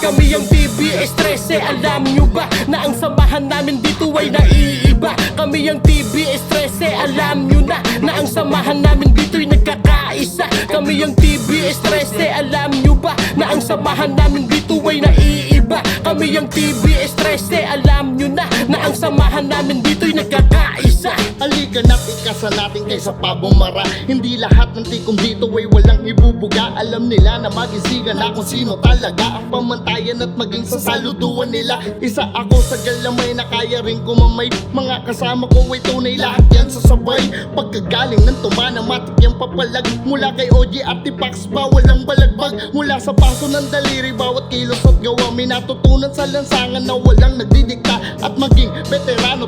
Kami ang TBS13, alam nyo ba na ang samahan namin dito ay naiiba? Kami ang TBS13, alam nyo na ang samahan namin dito ay nagkakaisa. Kami ang TBS13, alam nyo ba na ang samahan namin dito ay naiiba? Kami ang TBS13, alam nyo na ang samahan namin dito ay nagkakaisa. Halika na't ikasa natin kaysa pabumara. Hindi lahat ng tikom dito ay walang ibubuga. Alam nila na magisigan na kung sino talaga ang pamantayan at maging sa saluduan nila. Isa ako sa galamay na kaya rin kumamay. Mga kasama ko ay tunay, lahat yan sasabay. Pagkagaling ng tumana, matik yung papalag. Mula kay OG at Tipax pa walang balagbag. Mula sa paso ng daliri, bawat kilos at gawa may natutunan sa lansangan na walang nagdidikta. At maging veterano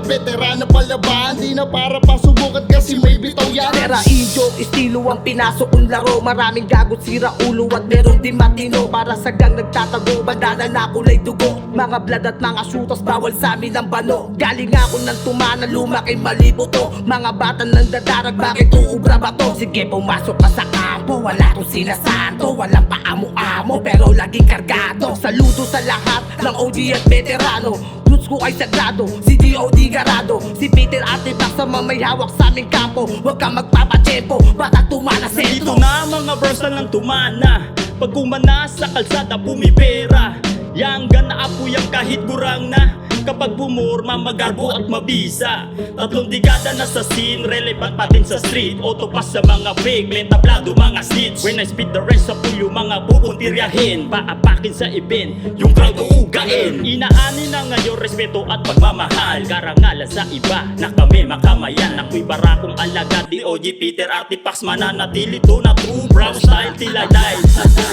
palaban, di na para pasubukan kasi may bitaw yan. Tera injo, estilo ang pinasok kong laro. Maraming gagot, sira ulo at meron din matino. Para sa gang nagtatago, bandana na kulay dugo. Mga blood at mga shooters, bawal sa amin ang bano. Galing ako ng tumana, lumaki malibuto. Mga bata nang dadarag, bakit uubra ba to? Sige pumasok ka sa kampo, wala tong sinasanto. Walang paamo-amo, pero laging kargado. Saludo sa lahat ng OG at veterano. Roots ko ay sagrado, si D.O.D. Garado. Si Peter Artifact sa may hawak sa aming kampo. Huwag kang magpapatsempo, baka tumana Dito sentro. na mga bros na lang tumana. Pag kumana sa kalsada pumipera. Yang gana apoy ang kahit gurang na. Kapag pumorma, magarbo at mabisa. 3 dekada na sa scene, relevant pa din sa street. Autopass sa mga fake, lentablado mga snitch. When I speed the rest sa puyo, mga pupuntiryahin. Paapakin sa event, yung crowd uugain. Inaani na ngayon, respeto at pagmamahal. Karangalan sa iba, na kami makamayan. Ako'y barakong alagad, D.O.G. Peter Artifact. Mananatili to na true brown style tila die.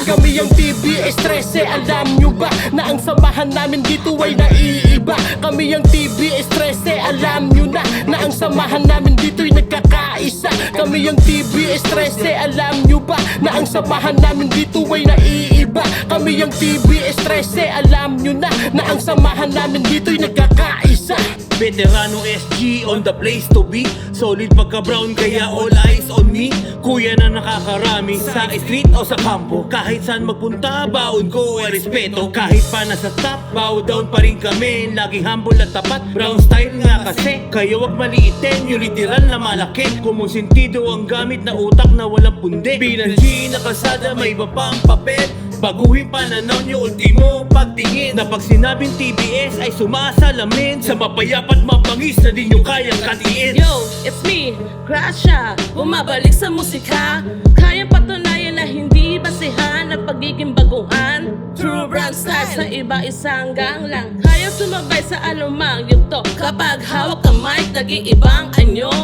Kami ang TBS13, alam nyo ba na ang samahan namin dito ay naiiba? Kami ang TBS13, alam nyo na ang samahan namin dito ay nagkakaisa. Kami ang TBS13, alam nyo ba na ang samahan namin dito ay naiiba? Kami ang TBS13, alam nyo na ang samahan namin dito ay nagkakaisa. Veterano SG on the place to be. Solid pagka brown kaya all eyes on me. Kuya na nakakarami sa street o sa kampo. Kahit saan magpunta, baon ko ay respeto. Kahit pa nasa top, bow down pa rin kami. Laging humble at tapat, brown style nga kasi. Kaya wag maliitin, yung literal na malaki. Kumusentido ang gamit na utak na walang pundi. Bilang G na kalsada, may iba pang papel. Baguhin pananaw nyo, ultimo pagtingin. Na pag sinabing TBS ay sumasalamin. Sa mapayapat mapangis na di nyo kayang katiin. Yo, it's me, Gracia. Bumabalik sa musika. Kayang patunayan na hindi basihan ang pagiging baguhan. True brand style sa iba isang gang lang. Kaya sumabay sa anumang yugto. Kapag hawak ang mic, nag-iibang anyo.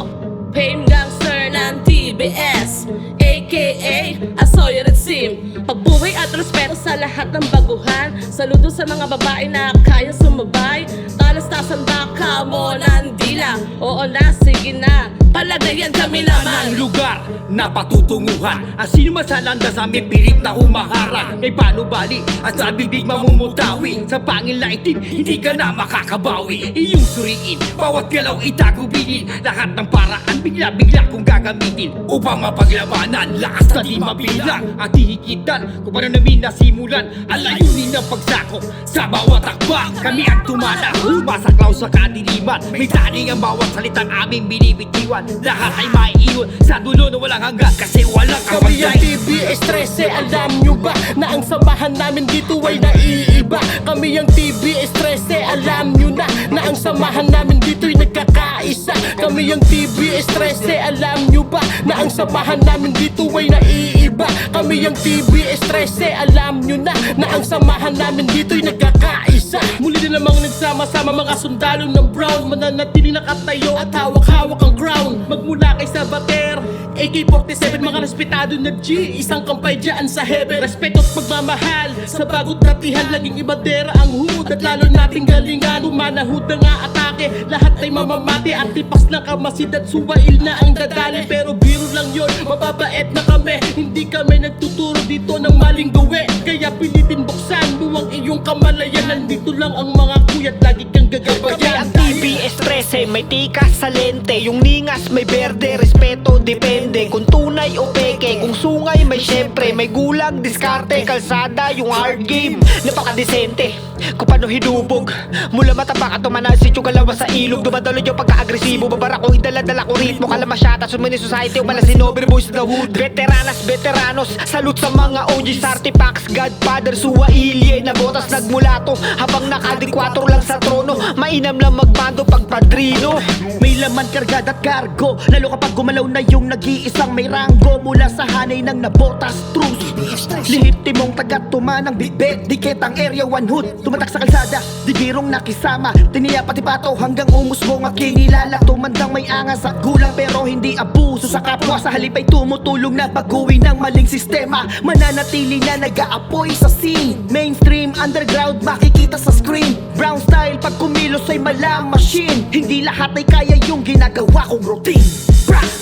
Fame gangster ng TBS, a.k.a. Asoy Retsim. Pagbuhay at respeto sa lahat ng baguhan. Saludo sa mga babae na kaya sumabay. Talastasan baka mo ng dila. Oo na, sige na, palagayan kami naman. Ang lugar na patutunguhan. Ang sino masalanda sa aming pilit na humahara. May panubali at sa bibig mamumutawi. Sa pangil na itim, hindi ka na makakabawi. Iyong suriin, bawat galaw itagubinin. Lahat ng paraan, bigla-bigla kong gagamitin. Upang mapaglabanan, lakas na di mabilang. At hihigitan kung paano namin nasimulan. Ang layunin ng pagsakop sa bawat akbang. Kami ang tumana, masaklaw sa kadiliman. May taning ang bawat salitang aming binibitiwan. Lahat ay maiiwan sa dulo na walang hanggan. Kasi walang Kami ang kapantay. TBS13, alam nyo ba na ang samahan namin dito ay naiiba? Kami ang TBS13, alam nyo na ang samahan namin dito ay nagkakaisa. Kami ang TBS13, alam nyo ba na ang samahan namin dito ay naiiba? Kami ang TBS13, alam nyo na ang samahan namin dito ay nagkakaisa. Muli na namang nagsama-sama mga sundalo ng brown. Mananatiling nakatayo at hawak-hawak ang crown. Magmula kay Sabater, AK-47, mga respetado na G. Isang kampay dyan sa heaven. Respeto at pagmamahal sa bagot ratihan. Laging ibadera ang hood at lalo nating galingan. Tumanahod na nga atake, lahat ay mamamati. At tipas na kamasid at suwail na ang dadali. Pero biro lang yon, mababait na kami. Hindi kami nagtuturo dito ng maling gawi. Kaya pilitin buksan mo ang iyong kamalayan. Nandito lang ang mga kuya't lagi kang gagabayan. Kami ang TBS13, may tikas sa lente. Yung ningas may berde, respeto depende. Kung tunay o peke, kung sungay may syempre may gulang, diskarte, kalsada, yung hard game. Napakadesente kung paano hinubog. Mula mataba ka tumanas, sityo kalawa sa ilog. Dumadalo yung pagka-agresibo, babara ko, idala-dala ko ritmo. Kalamasyata, sumini society, umalasin overboys the hood. Veteranas, veteranos, salute sa mga OGs, artifacts, Godfather, suwa, ilye, na botas nagmulato. Habang naka-4 lang sa trono, mainam lang magbando pag padrino. May laman, kargad at cargo, lalo kapag gumalaw na yung nag-iisang may ranggo. Mula sa hanay ng nabotas, truce, lehitimong taga-tuma ng bibet. Dikit ang area 1 hood, tumatak sa kalsada, di birong nakisama. Tiniya pati pato hanggang umusbong at kinilala. Tumandang may angas at gulang pero hindi abuso sa kapwa. Sa halip ay tumutulong na baguhin ng maling sistema. Mananatili na nag-aapoy sa scene. Mainstream, underground, makikita sa screen. Brown style, pag kumilos ay malang machine. Hindi lahat ay kaya yung ginagawa kong routine.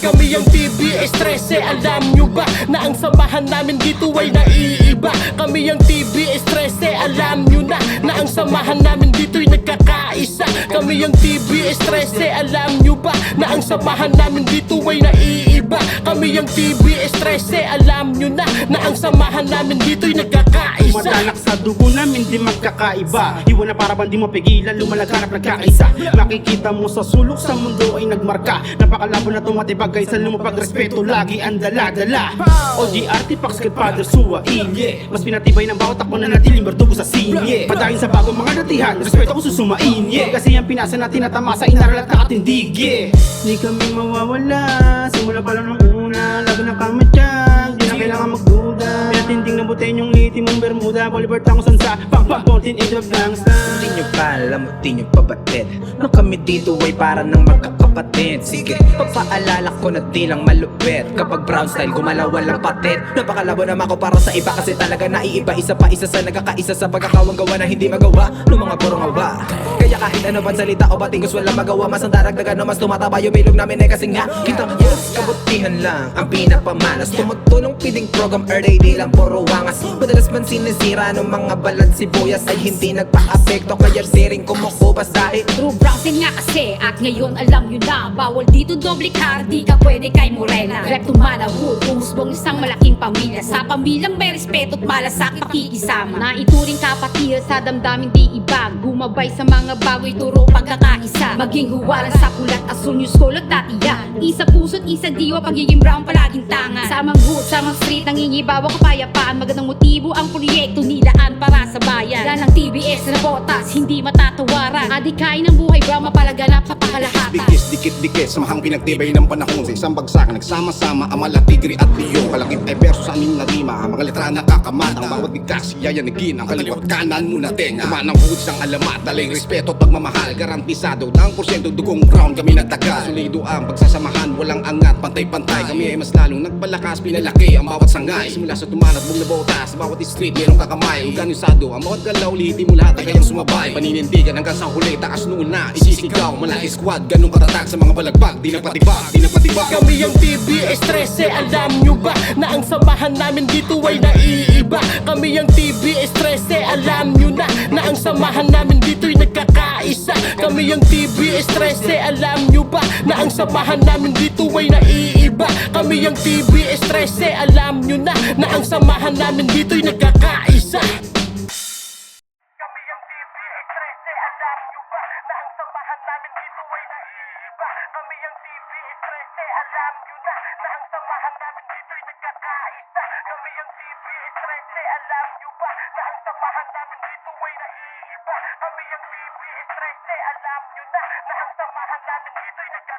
Kami ang TBS 13, alam nyo ba na ang samahan namin dito ay naiiba? Kami ang TBS 13, alam nyo na ang samahan namin dito ay nagkakaisa. Kami ang TBS 13, alam nyo ba na ang samahan namin dito ay naiiba? Kami ang TBS 13, alam nyo na ang samahan namin dito ay nagkakaisa. Madanak sa dugo namin di magkakaiba. Iwan na para bang di mapigilan, lumalaghanap nagkaisa. Makikita mo sa sulok sa mundo ay nagmarka. Napakalabo na tumatibag kaysa lumapag respeto lagi ang dala-dala. OG artifacts, Godfather, suwa, ilye. Mas pinatibay ng bawat takbo na natiling berdugo sa sinye. Padahin sa bagong mga datihan, respeto ko susumain, yeah. Kasi ang pinasa natin natamasa, inaral at nakatindig, yeah. Di kami mawawala, simula pa lang ng una. Lago na kamatsyag, di na kailangan magduda. Pinatinding na butain yung litim mong bermuda. Bolivar tango sansa, pang-pang-portin in the gangsta. Di nyo pa alam, di nyo pa batid na kami dito ay para ng magkakapatid. Sige, pagpaalala ko na di lang malupit. Kapag brown style, gumalaw walang patid. Napakalabo naman ako para sa iba kasi talaga naiiba. Isa pa isa sa nagkakaisa sa pagkakawang gawa na hindi magawa ng mga purong awa. Kaya kahit ano bang salita o batingos walang magawa. Mas ang daragdagan o mas tumataba yung bilog namin eh kasi nga kitang yes, kabutihan lang ang pinapamalas. Tumutulong piling program early di lang puro wangas. Madalas man sinisira ng mga balat sibuyas ay hindi nagpa-apekto kaya di rin kumukubas dahil True Brownsing nga kasi at ngayon alam nyo na bawal dito doble car, di ka pwede kay Morena. Rep to Manahud, umusbong isang malaking pamilya. Sa pamilyang may respeto at malasakit pakikisama. Na ituring kapatid sa damdamin di ibag. Gumabay sa mga bago'y turo pagkakaisa. Maging huwaran sa kulat, asul news ko at tatiyan. Isa puso't isa diwa, pagiging brown palaging tangan. Samang hood, samang street, nangingibawa kapayapaan. Magandang motibo ang proyekto nilaan para sa bayan. Yan ang TBS na botas, hindi matatawaran. Adikain ng buhay brown, mapalaganap sa pakalahatan. Bigis, dikit-dikit, samahang pinagtibay ng panahon. Sa isang bagsakan, nagsama-sama, amala, tigre at liyo. Kalakip ay verso sa aning narima, mga letra nakakamatang. Bawat bigkas, yayanagin ang kaliwat kanan mo na tenga. Kumanang hoods ang alamat, dalay respeto at pagmamahal. Garantisado, ng porsyento dugong brown kami nagtagal. Solido ang pagsasamahan, walang angat, pantay-pantay. Kami ay mas lalong nagpalakas, pinalaki ang bawat sangay. Simula sa tumanatbong na botas, sa bawat street, merong kakamay. Organisado, ang bawat galaw, lihiti mo lahat ay kayang sumabay. Paninindigan hanggang sa huli, taas noon na isisigaw, malaki squad, ganun katatag sa mga balagbag. Di nagpatibag, di nagpatibag. Kami ang TBS 13, alam nyo ba na ang samahan namin dito ay naiiba? Kami ang TBS 13, alam nyo na ang samahan namin dito ay nagkakaisa. Kami ang TBS 13, alam nyo ba na ang samahan namin dito ay naiiba? Kami ang TBS 13, alam nyo na ang samahan namin dito ay nagkakaisa. Kami ang TBS 13, alam nyo ba na ang samahan namin dito ay naiiba? Kami ang TBS 13, alam nyo na ang samahan namin dito ay nagkakaisa. Kami ang TBS 13, alam nyo ba na ang samahan namin dito ay naiiba? Kami ang TBS 13, alam nyo na ang samahan namin dito ay nagkakaisa.